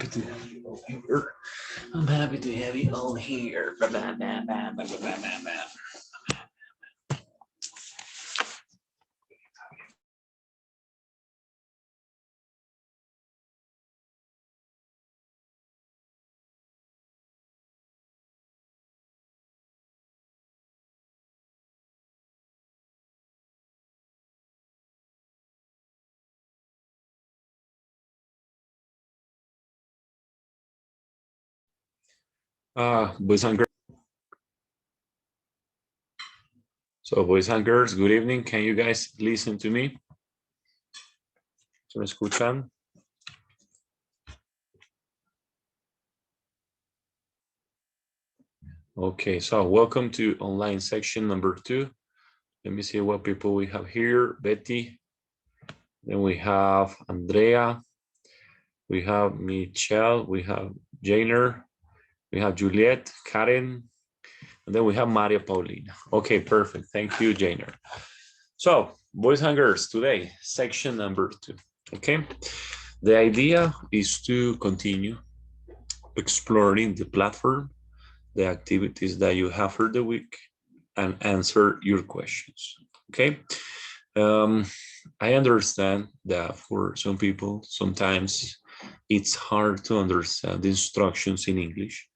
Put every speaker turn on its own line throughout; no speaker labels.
happy to have you all here. I'm happy to have you all here. Ba, ba, ba, ba, ba, ba, ba, ba. Boys and girls. So, boys and girls, good evening. Can you guys listen to me? ¿Se me escuchan? Okay, so welcome to online section number 2. Let me see what people we have here. Betty. Then we have Andrea. We have Michelle. We have Jainer. We have Juliet, Karen. And then we have Maria Paulina. Okay, perfect. Thank you, Jainer. So, boys and girls, today, section number 2. Okay, the idea is to continue exploring the platform, the activities that you have for the week, and answer your questions. Okay, I understand that for some people, sometimes it's hard to understand the instructions in English,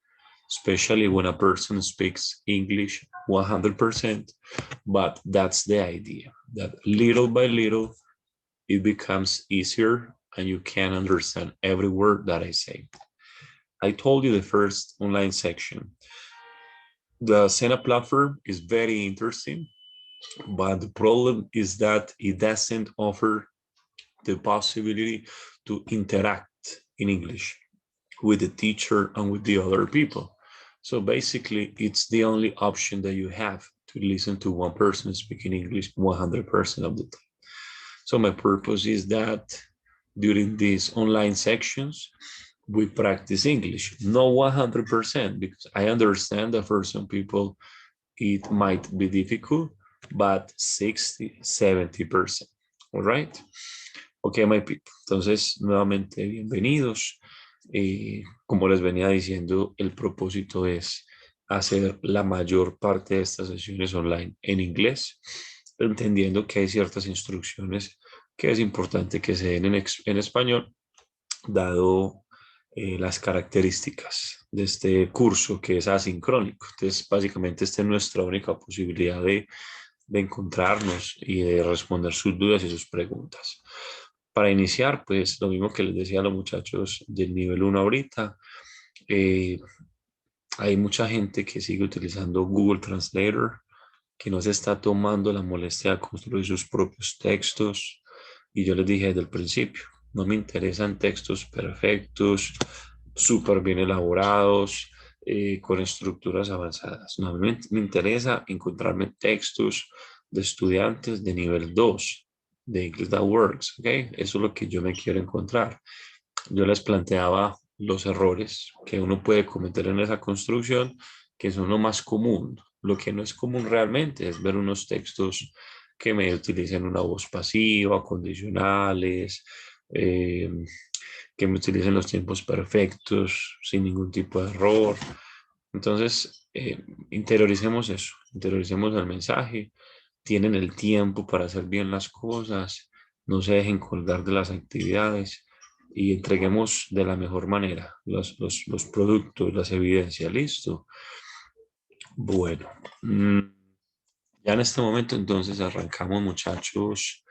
especially when a person speaks English 100%, but that's the idea, that little by little, it becomes easier and you can understand every word that I say. I told you the first online section. The Sena platform is very interesting, but the problem is that it doesn't offer the possibility to interact in English with the teacher and with the other people. So basically, it's the only option that you have to listen to one person speaking English 100% of the time. So my purpose is that during these online sections, we practice English, not 100%, because I understand that for some people it might be difficult, but 60, 70%. All right. Ok, my people. Entonces, nuevamente, bienvenidos. Como les venía diciendo, el propósito es hacer la mayor parte de estas sesiones online en inglés, entendiendo que hay ciertas instrucciones que es importante que se den en español, dado las características de este curso que es asincrónico. Entonces, básicamente, esta es nuestra única posibilidad de encontrarnos y de responder sus dudas y sus preguntas. Para iniciar, pues lo mismo que les decía a los muchachos del nivel 1 ahorita, hay mucha gente que sigue utilizando Google Translator, que no se está tomando la molestia de construir sus propios textos. Y yo les dije desde el principio, no me interesan textos perfectos, súper bien elaborados, con estructuras avanzadas. No, a mí me interesa encontrarme textos de estudiantes de nivel 2 de English That Works, ¿ok? Eso es lo que yo me quiero encontrar. Yo les planteaba los errores que uno puede cometer en esa construcción, que son lo más común. Lo que no es común realmente es ver unos textos que me utilicen una voz pasiva, condicionales, que me utilicen los tiempos perfectos sin ningún tipo de error. Entonces, interioricemos eso, interioricemos el mensaje, tienen el tiempo para hacer bien las cosas, no se dejen colgar de las actividades y entreguemos de la mejor manera los productos, las evidencias, listo. Bueno, ya en este momento entonces arrancamos, muchachos,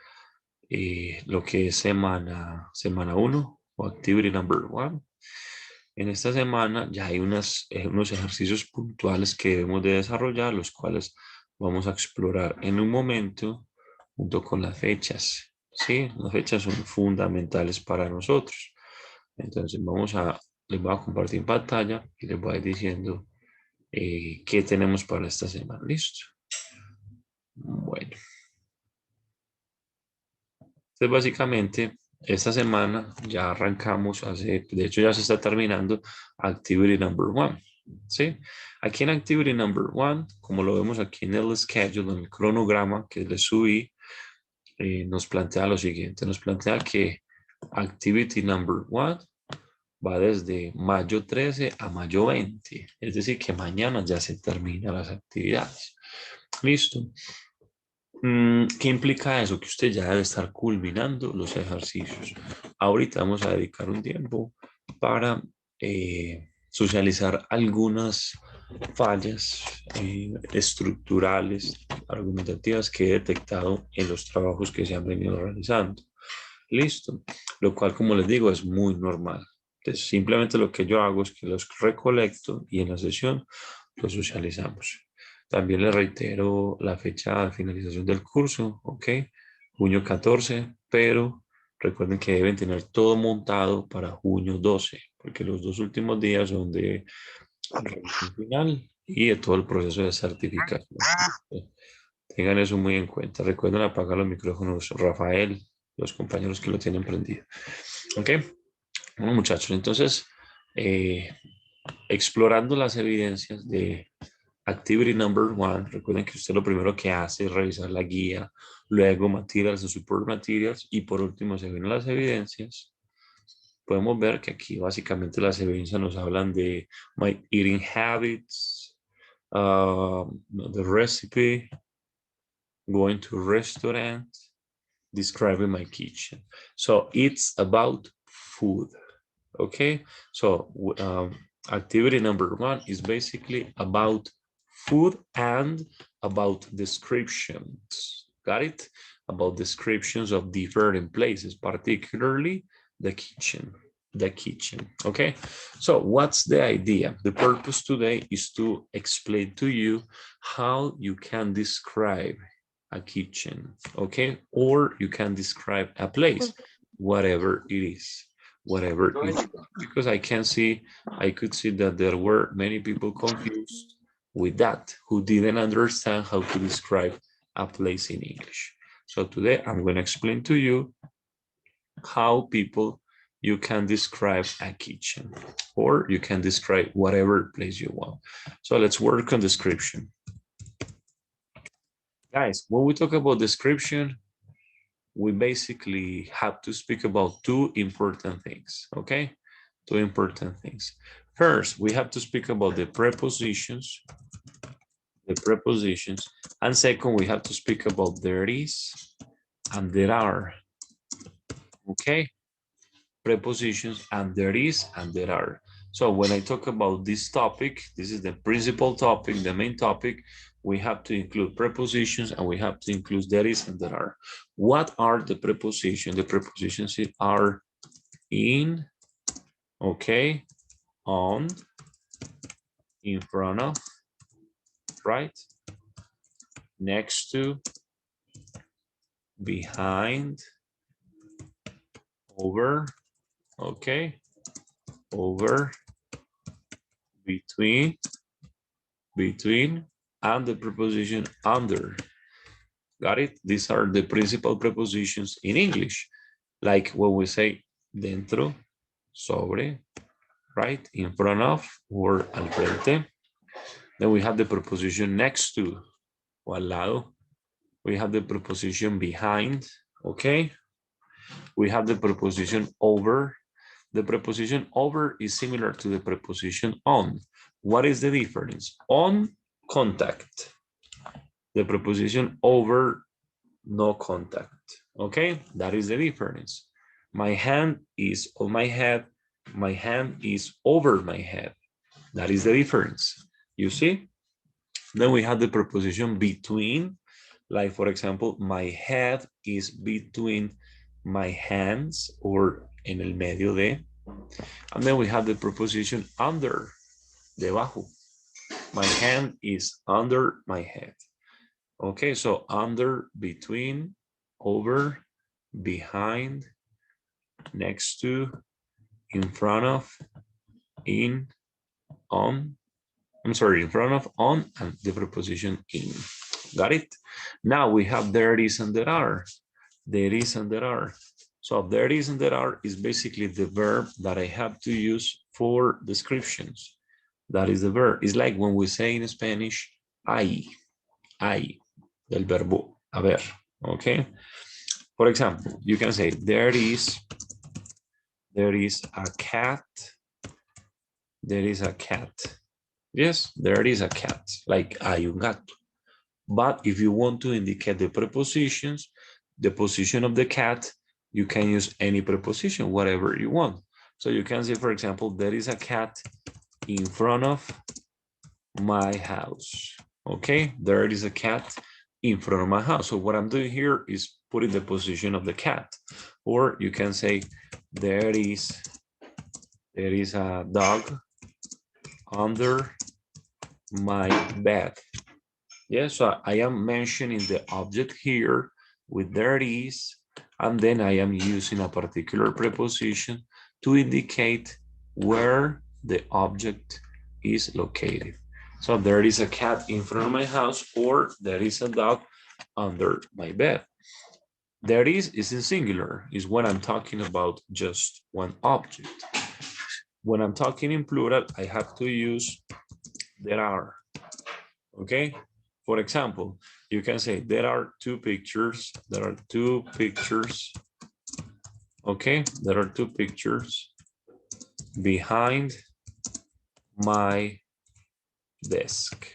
lo que es semana 1 o activity number 1. En esta semana ya hay unos ejercicios puntuales que debemos de desarrollar, los cuales vamos a explorar en un momento junto con las fechas. Sí, las fechas son fundamentales para nosotros. Entonces les voy a compartir en pantalla y les voy a ir diciendo qué tenemos para esta semana. Listo. Bueno. Entonces, básicamente, esta semana ya arrancamos, de hecho ya se está terminando Activity Number 1, ¿sí? Aquí en Activity Number 1, como lo vemos aquí en el schedule, en el cronograma que le subí, nos plantea lo siguiente, nos plantea que Activity Number 1 va desde mayo 13 a mayo 20. Es decir, que mañana ya se terminan las actividades. Listo. ¿Qué implica eso? Que usted ya debe estar culminando los ejercicios. Ahorita vamos a dedicar un tiempo para socializar algunas fallas estructurales, argumentativas que he detectado en los trabajos que se han venido realizando. Listo. Lo cual, como les digo, es muy normal. Entonces, simplemente lo que yo hago es que los recolecto y en la sesión los socializamos. También les reitero la fecha de finalización del curso, ¿ok? Junio 14, pero recuerden que deben tener todo montado para junio 12, porque los 2 últimos días son de revisión final y de todo el proceso de certificación. Tengan eso muy en cuenta. Recuerden apagar los micrófonos, Rafael, los compañeros que lo tienen prendido. ¿Ok? Bueno, muchachos, entonces, explorando las evidencias de Activity Number 1, recuerden que usted lo primero que hace es revisar la guía, luego Materials and Support Materials y por último se vienen las evidencias. Podemos ver que aquí básicamente las evidencias nos hablan de my eating habits, the recipe, going to restaurant, describing my kitchen. So it's about food. Okay, so activity number 1 is basically about food and about descriptions. Got it? About descriptions of different places, particularly the kitchen. The kitchen. Okay, so what's the idea? The purpose today is to explain to you how you can describe a kitchen, okay, or you can describe a place, whatever it is, whatever it is, because I could see that there were many people confused with that, who didn't understand how to describe a place in English. So today I'm going to explain to you how you can describe a kitchen, or you can describe whatever place you want. So let's work on description. Guys, when we talk about description, we basically have to speak about 2 important things, okay? 2 important things. First, we have to speak about the prepositions, and second, we have to speak about there is and there are, okay? Prepositions and there is and there are. So when I talk about this topic, this is the principal topic, the main topic, we have to include prepositions and we have to include there is and there are. What are the prepositions? The prepositions are in, okay, on, in front of, right, next to, behind, over, okay, over, between, and the preposition under. Got it? These are the principal prepositions in English. Like when we say dentro, sobre, right? In front of or al frente. Then we have the preposition next to o al lado. We have the preposition behind, okay? We have the preposition over. The preposition over is similar to the preposition on. What is the difference? On, contact. The preposition over, no contact. Okay, that is the difference. My hand is on my head. My hand is over my head. That is the difference. You see? Then we have the preposition between. Like, for example, my head is between my hands or en el medio de. And then we have the preposition under, debajo. My hand is under my head. Okay, so under, between, over, behind, next to, in front of, in, on. I'm sorry, in front of, on, and the preposition in. Got it? Now we have there is and there are. There is and there are. So there is and there are is basically the verb that I have to use for descriptions. That is the verb. It's like when we say in Spanish, hay, del verbo haber, okay? For example, you can say there is a cat there is a cat. Yes, there is a cat, like hay un gato. But if you want to indicate the prepositions, the position of the cat, you can use any preposition, whatever you want. So you can say, for example, there is a cat in front of my house. Okay, there is a cat in front of my house. So what I'm doing here is putting the position of the cat. Or you can say, there is a dog under my bed. Yes, so I am mentioning the object here with there is, and then I am using a particular preposition to indicate where the object is located. So there is a cat in front of my house, or there is a dog under my bed. There is in singular, is when I'm talking about just one object. When I'm talking in plural, I have to use there are. Okay, for example, you can say there are two pictures. There are two pictures. Okay, there are two pictures behind my desk.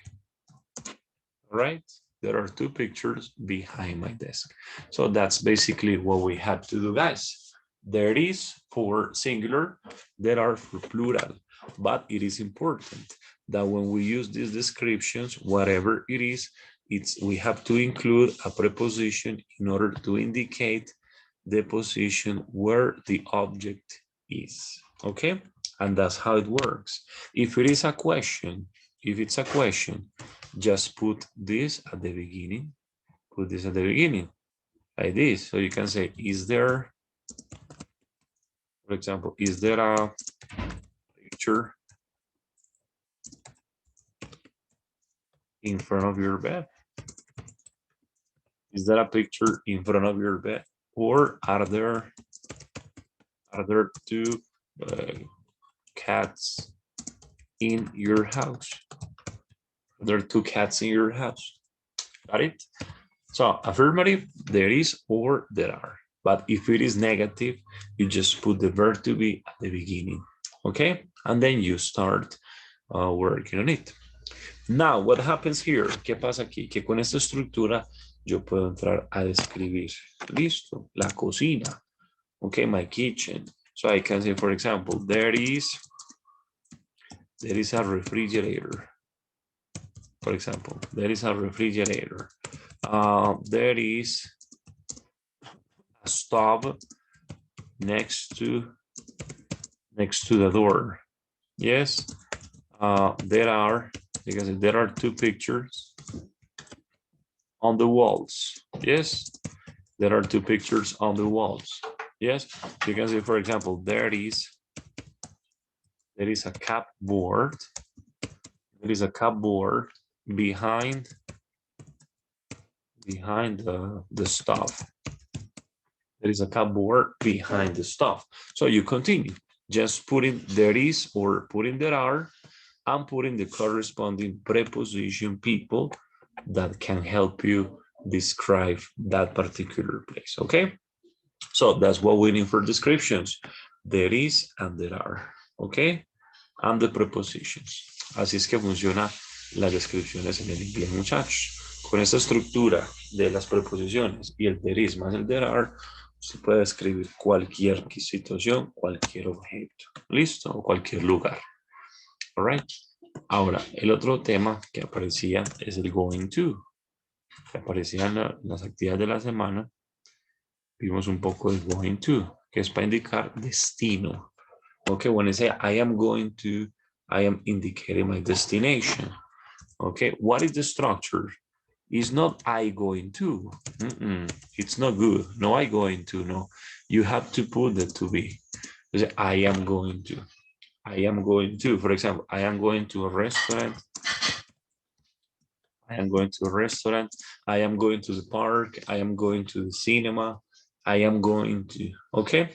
All right, there are two pictures behind my desk. So that's basically what we have to do, guys. There is for singular, there are for plural, but it is important that when we use these descriptions, whatever it is, we have to include a preposition in order to indicate the position where the object is. Okay, and that's how it works. If it is a question, if it's a question, just put this at the beginning. Put this at the beginning, like this. So you can say, is there, for example, is there a picture in front of your bed? Is there a picture in front of your bed? Or are there two cats in your house? Are there two cats in your house? Got it? So affirmative, there is or there are. But if it is negative, you just put the verb to be at the beginning. Okay? And then you start working on it. Now, what happens here? ¿Qué pasa aquí? Que con esta estructura yo puedo entrar a describir. Listo. La cocina. Okay, my kitchen. So I can say, for example, there is a refrigerator. For example, there is a refrigerator. There is a stove next to the door. Yes, there are, because there are two pictures on the walls. Yes, there are two pictures on the walls. Yes, you can see, for example, there is a cupboard. There is a cupboard behind the stuff. There is a cupboard behind the stuff. So you continue, just putting there is or putting there are, and putting the corresponding preposition people that can help you describe that particular place. Okay, so that's what we need for descriptions. There is and there are. Okay, and the prepositions. Así es que funciona las descripciones en el inglés, muchachos. Con esta estructura de las preposiciones y el there is más el there are, se puede escribir cualquier situación, cualquier objeto, listo, o cualquier lugar. All right. Ahora, el otro tema que aparecía es el going to, que aparecía en las actividades de la semana. Vimos un poco de going to, que es para indicar destino. Okay, when I say I am going to, I am indicating my destination. Okay, what is the structure? It's not I going to. It's not good. No, I going to. No, you have to put the to be. I am going to. I am going to. For example, I am going to a restaurant. I am going to a restaurant. I am going to the park. I am going to the cinema. I am going to. Okay,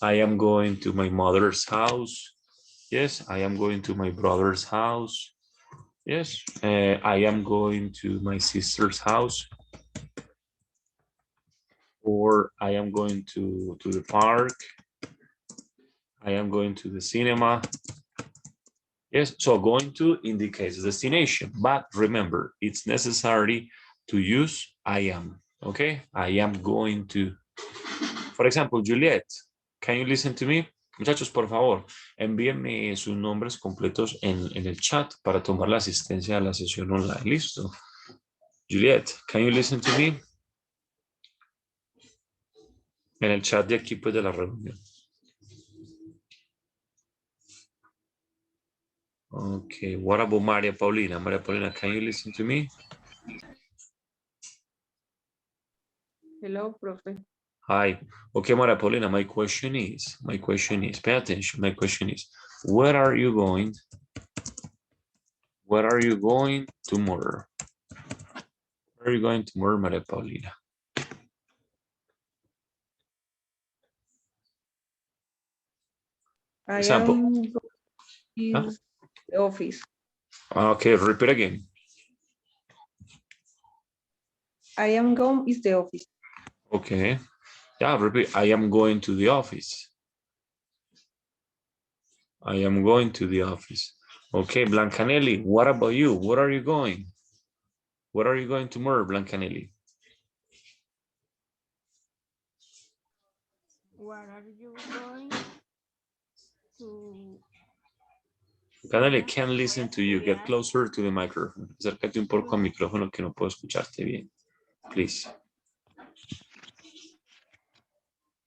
I am going to my mother's house. Yes, I am going to my brother's house. Yes, I am going to my sister's house. Or I am going to the park. I am going to the cinema. Yes, so going to indicates destination, but remember, it's necessary to use I am, okay? I am going to. For example, Juliet, can you listen to me? Muchachos, por favor, envíenme sus nombres completos en el chat para tomar la asistencia a la sesión online. Listo. Juliet, can you listen to me? En el chat de aquí, pues, de la reunión. Okay, what about Maria Paulina? Maria Paulina, can you listen to me?
Hello, profe.
Hi. Okay, Maria Paulina, my question is, pay attention, my question is, where are you going? Where are you going tomorrow? Where are you going tomorrow, Maria Paulina? Example.
I am going to the office.
Okay, repeat again.
I am going is the office.
Okay. Yeah, repeat. I am going to the office. I am going to the office. Okay, Blancanelli, what about you? Where are you going? Where are you going tomorrow, Blancanelli?
Where are you going to?
Blancanelli, can't listen to you. Get closer to the microphone. Acércate un poco al micrófono que no puedo escucharte bien. Please.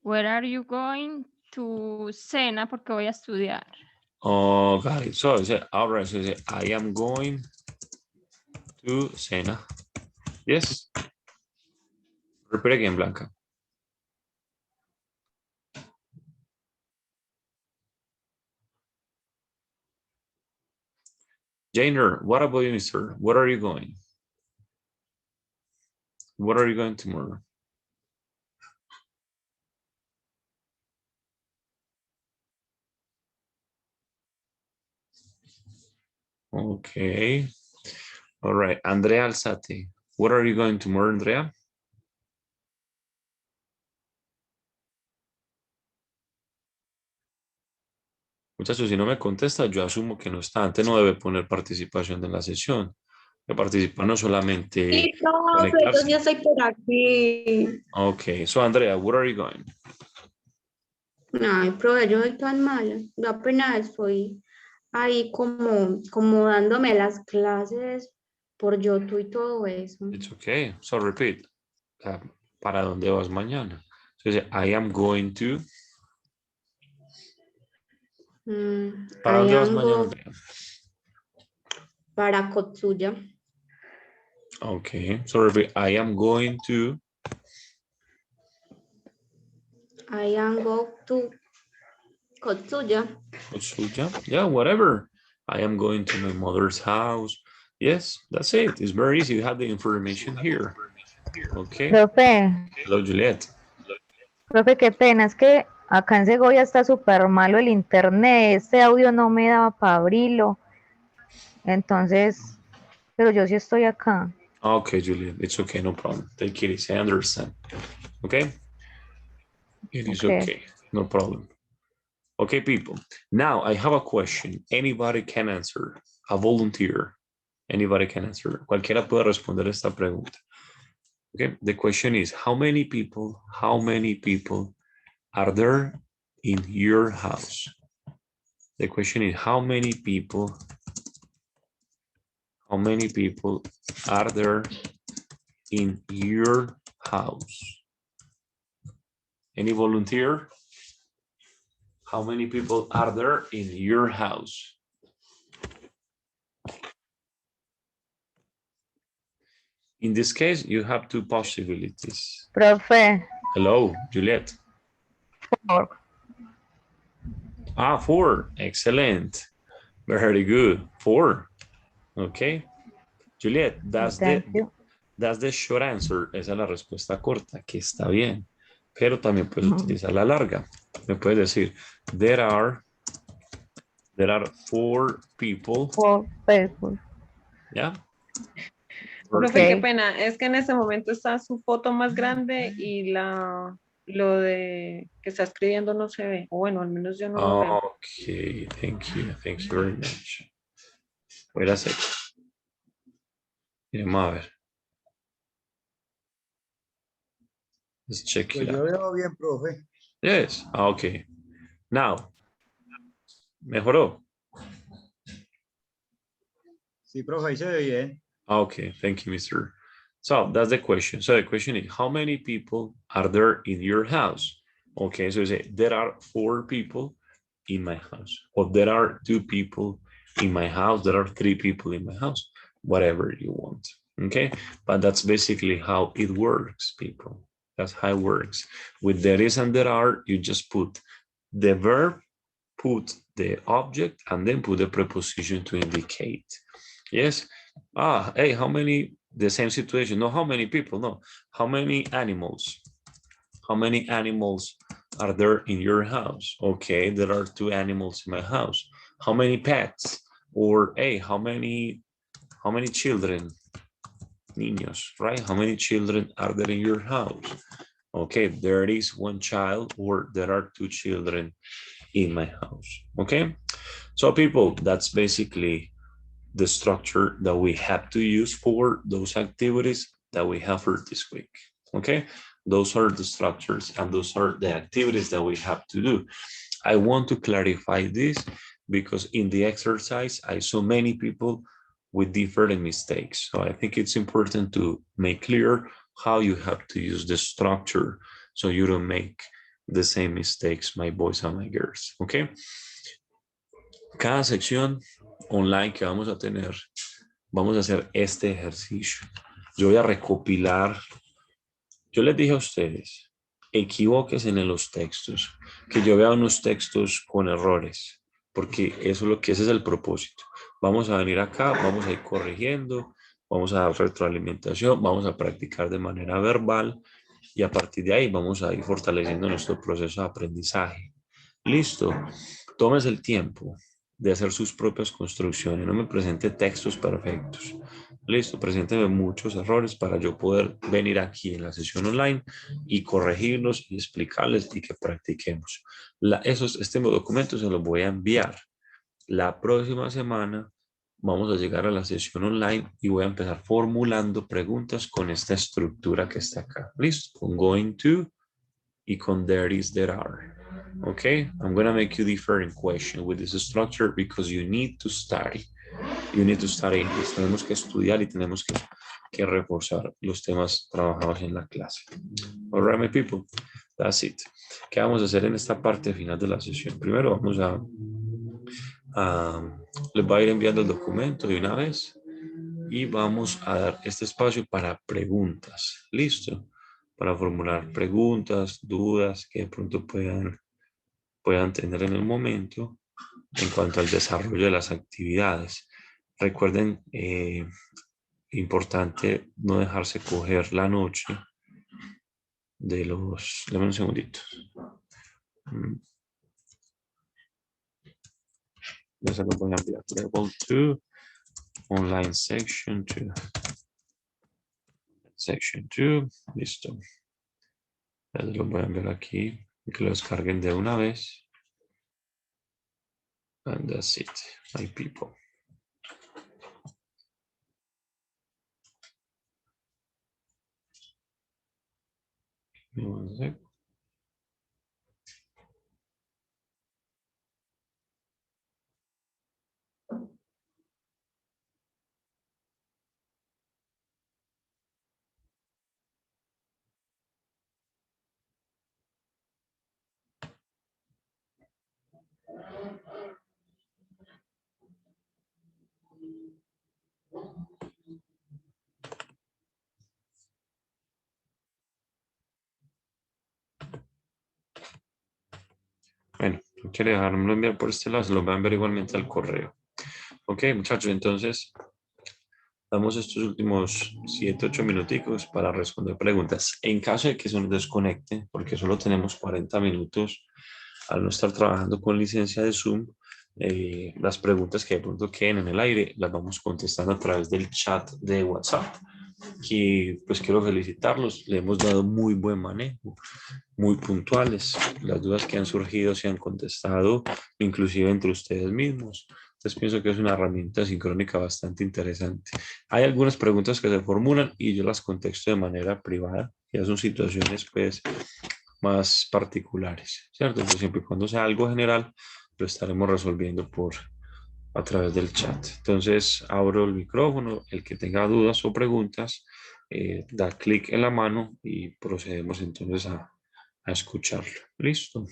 Where are you going to cena? Porque voy a estudiar.
Oh, got it. So, all right. So, I am going to cena. Yes. Repeat again, Blanca. Jainer, what about you, sir? Where are you going? Where are you going tomorrow? Okay. All right. Andrea Alzate, where are you going tomorrow, Andrea? Muchachos, si no me contesta, yo asumo que no está. Antes no debe poner participación en la sesión. Que participa no solamente
Sí, profe, yo
conectarse.
sí estoy por aquí.
Okay. So, Andrea, where are you going?
Ay, profe, yo soy tan mala. Yo apenas estoy ahí como dándome las clases por YouTube y todo eso.
It's okay. So, repeat. ¿Para dónde vas mañana? So, I am going to. ¿Para
I
dónde vas
am
mañana,
go
Andrea?
para Kotsuya.
Okay. So, repeat. I am going to.
I am go to Kotsuya.
Kotsuya. Yeah, whatever. I am going to my mother's house. Yes, that's it. It's very easy. You have the information here. Okay.
Profe,
Hello, Juliet.
profe, qué pena, es que acá en Segovia está súper malo el internet, este audio no me daba para abrirlo, entonces, pero yo sí estoy acá.
Okay, Juliet, it's okay, no problem. Take it easy, I understand. Okay? It is okay, no problem. Okay, people. Now I have a question. Anybody can answer. A volunteer. Anybody can answer. Cualquiera puede responder esta pregunta. Okay, the question is, how many people are there in your house? The question is, how many people are there in your house? Any volunteer? How many people are there in your house? In this case, you have two possibilities.
Profe,
Hello, Juliet.
4.
Ah, 4. Excellent. Very good. 4. Okay. Juliet, that's the short answer. Esa es la respuesta corta, que está bien. Pero también puedes utilizar la larga. Me puedes decir, there are 4 people.
4 people.
¿Ya?
Profe, qué pena, es que en ese momento está su foto más grande y la lo de que está escribiendo no se ve. O bueno, al menos yo no lo veo.
Okay, thank you very much. Wait a second. Vamos a ver. Let's check
Pues
it
yo
out.
veo bien, profe.
Yes, okay. Now, mejoró.
Sí, profe, ahí se ve bien.
Okay, thank you, Mr. So that's the question. So the question is, how many people are there in your house? Okay, so you say, there are 4 people in my house. Or there are 2 people in my house. There are 3 people in my house. Whatever you want. Okay, but that's basically how it works, people. That's how it works. With there is and there are, you just put the verb, put the object, and then put the preposition to indicate. Yes. Hey, how many, the same situation. No, how many people? No, how many animals? How many animals are there in your house? Okay, there are 2 animals in my house. How many pets? Or hey, how many children? Niños, right? How many children are there in your house? Okay, there is 1 child, or there are 2 children in my house. Okay, so people, that's basically the structure that we have to use for those activities that we have for this week. Okay, those are the structures and those are the activities that we have to do. I want to clarify this because in the exercise, I saw many people with different mistakes. So I think it's important to make clear how you have to use the structure so you don't make the same mistakes, my boys and my girls. Okay. Cada sección online que vamos a tener, vamos a hacer este ejercicio. Yo voy a recopilar. Yo les dije a ustedes, equivóquense en los textos, que yo vea unos textos con errores, porque eso es lo que ese es el propósito. Vamos a venir acá, vamos a ir corrigiendo, vamos a dar retroalimentación, vamos a practicar de manera verbal y a partir de ahí vamos a ir fortaleciendo nuestro proceso de aprendizaje. Listo, tómese el tiempo de hacer sus propias construcciones, no me presente textos perfectos. Listo, presénteme muchos errores para yo poder venir aquí en la sesión online y corregirlos y explicarles y que practiquemos. Este documento se los voy a enviar. La próxima semana vamos a llegar a la sesión online y voy a empezar formulando preguntas con esta estructura que está acá. Listo, con going to y con there is, there are. Okay, I'm going to make you different question with this structure because you need to study. You need to study this. Tenemos que estudiar y tenemos que reforzar los temas trabajados en la clase. All right, my people, that's it. ¿Qué vamos a hacer en esta parte final de la sesión? Primero vamos les voy a ir enviando el documento de una vez y vamos a dar este espacio para preguntas. ¿Listo? Para formular preguntas, dudas que de pronto puedan tener en el momento en cuanto al desarrollo de las actividades. Recuerden, importante no dejarse coger la noche de los... Dame un segundito. Ya se lo voy a enviar. Level 2, online section 2. Section 2, listo. Ya se lo voy a enviar aquí. Que lo descarguen de una vez. And that's it, my people. Give me one sec. Bueno, no quiere dejármelo enviar por este lado, se lo voy a enviar igualmente al correo. Ok, muchachos, entonces damos estos últimos 7, 8 minuticos para responder preguntas. En caso de que se nos desconecte, porque solo tenemos 40 minutos al no estar trabajando con licencia de Zoom, las preguntas que de pronto queden en el aire las vamos contestando a través del chat de WhatsApp. que pues quiero felicitarlos, le hemos dado muy buen manejo, muy puntuales, las dudas que han surgido se han contestado, inclusive entre ustedes mismos. Entonces pienso que es una herramienta sincrónica bastante interesante. Hay algunas preguntas que se formulan y yo las contesto de manera privada, ya son situaciones pues más particulares, ¿cierto? Entonces siempre y cuando sea algo general, lo estaremos resolviendo a través del chat. Entonces abro el micrófono, el que tenga dudas o preguntas, da clic en la mano y procedemos entonces a escucharlo. ¿Listo?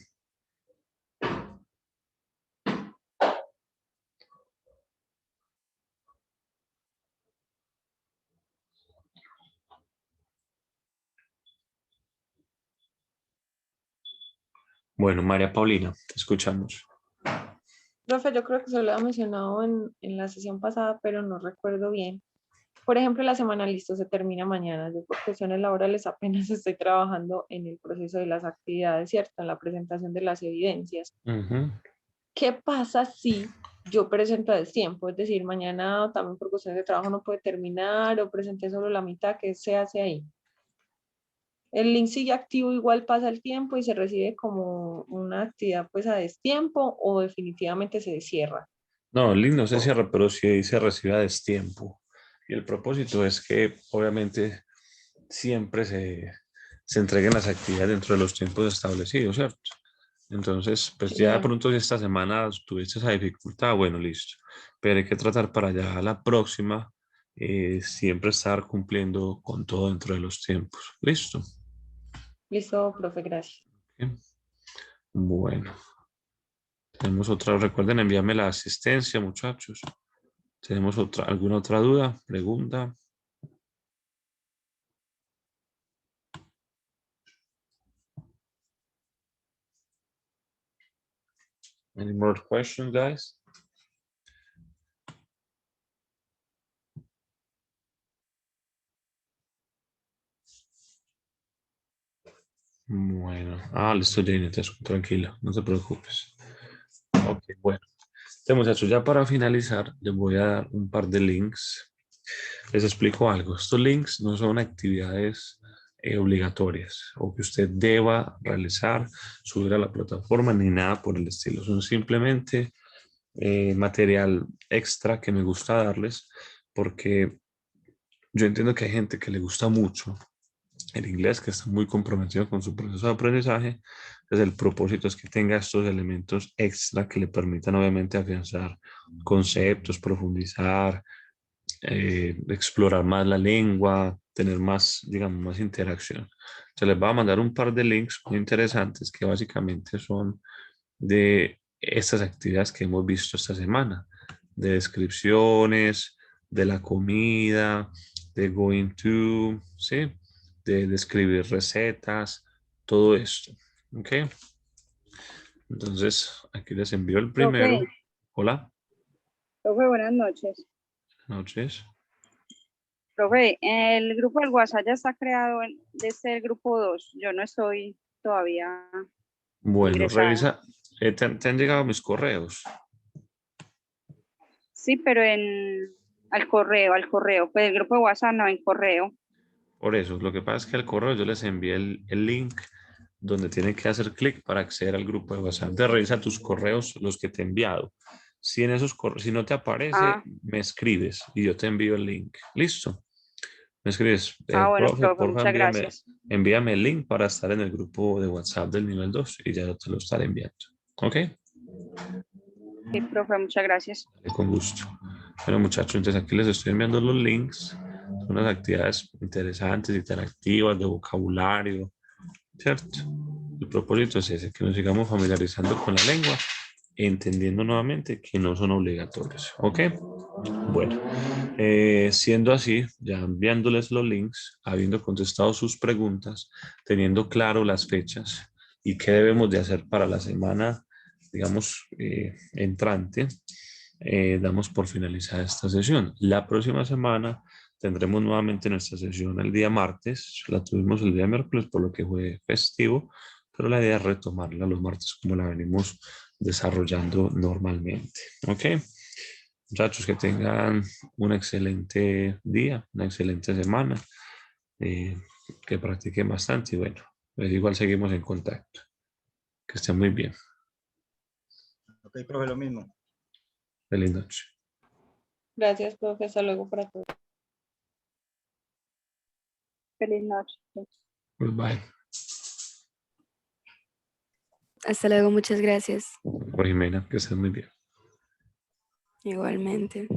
Bueno, María Paulina, te escuchamos.
Profe, yo creo que se lo había mencionado en la sesión pasada, pero no recuerdo bien. Por ejemplo, la semana listo se termina mañana. Yo por cuestiones laborales apenas estoy trabajando en el proceso de las actividades, ¿cierto? En la presentación de las evidencias.
Ujú.
¿Qué pasa si yo presento a destiempo? Es decir, mañana también por cuestiones de trabajo no puede terminar o presenté solo la mitad. ¿Qué se hace ahí? El link sigue activo, igual pasa el tiempo y se recibe como una actividad pues a destiempo o definitivamente se cierra.
No, el link no se cierra, pero sí se recibe a destiempo. Y el propósito es que obviamente siempre se entreguen las actividades dentro de los tiempos establecidos, ¿cierto? Entonces, pues ya de
Genial.
pronto si esta semana tuviste esa dificultad, bueno, listo. Pero hay que tratar para ya la próxima siempre estar cumpliendo con todo dentro de los tiempos. ¿Listo?
Listo, profe, gracias.
Bien. Bueno, tenemos otra, recuerden enviarme la asistencia, muchachos. ¿Tenemos alguna otra duda, pregunta? Any more questions, guys? Bueno, listo, Jane, tranquila, no te preocupes. Ok, bueno. Entonces, muchachos, ya para finalizar, les voy a dar un par de links. Les explico algo. Estos links no son actividades obligatorias o que usted deba realizar, subir a la plataforma, ni nada por el estilo. Son simplemente material extra que me gusta darles porque yo entiendo que hay gente que le gusta mucho el inglés, que está muy comprometido con su proceso de aprendizaje. Entonces, el propósito es que tenga estos elementos extra que le permitan, obviamente, afianzar conceptos, profundizar, explorar más la lengua, tener más, digamos, más interacción. Se les va a mandar un par de links muy interesantes que básicamente son de estas actividades que hemos visto esta semana, de descripciones, de la comida, de going to, ¿sí? De describir recetas, todo esto. ¿Ok? Entonces, aquí les envío el primero.
Profe,
Hola,
profe, buenas noches.
buenas noches.
Profe, el grupo del WhatsApp ya está creado desde el grupo 2. Yo no estoy todavía
Bueno,
ingresada.
revisa, te han llegado mis correos.
Sí, pero al correo. Pues el grupo de WhatsApp no en correo.
Por eso, lo que pasa es que al correo yo les envié el link donde tienen que hacer clic para acceder al grupo de WhatsApp. Te revisa tus correos, los que te he enviado. Si en esos correos, si no te aparece, me escribes y yo te envío el link. ¿Listo? Me escribes,
Bueno,
profe,
profe,
porfa,
muchas gracias.
envíame el link para estar en el grupo de WhatsApp del nivel 2 y ya te lo estaré enviando. ¿Ok?
Sí, profe, muchas gracias.
Con gusto. Bueno, muchachos, entonces aquí les estoy enviando los links. Son unas actividades interesantes, interactivas, de vocabulario, ¿cierto? El propósito es ese, que nos sigamos familiarizando con la lengua, entendiendo nuevamente que no son obligatorios. ¿Ok? Bueno, siendo así, ya enviándoles los links, habiendo contestado sus preguntas, teniendo claro las fechas y qué debemos de hacer para la semana, digamos, entrante, damos por finalizada esta sesión. La próxima semana tendremos nuevamente nuestra sesión el día martes. La tuvimos el día miércoles por lo que fue festivo, pero la idea es retomarla los martes como la venimos desarrollando normalmente. ¿Ok? muchachos, que tengan un excelente día, una excelente semana, que practiquen bastante y bueno, pues igual seguimos en contacto. Que estén muy bien.
Ok, profe, lo mismo.
Feliz noche.
Gracias, profe. Hasta luego para todos.
Feliz noche.
Goodbye.
Hasta luego, muchas gracias.
Por Jimena, que estén muy bien.
Igualmente.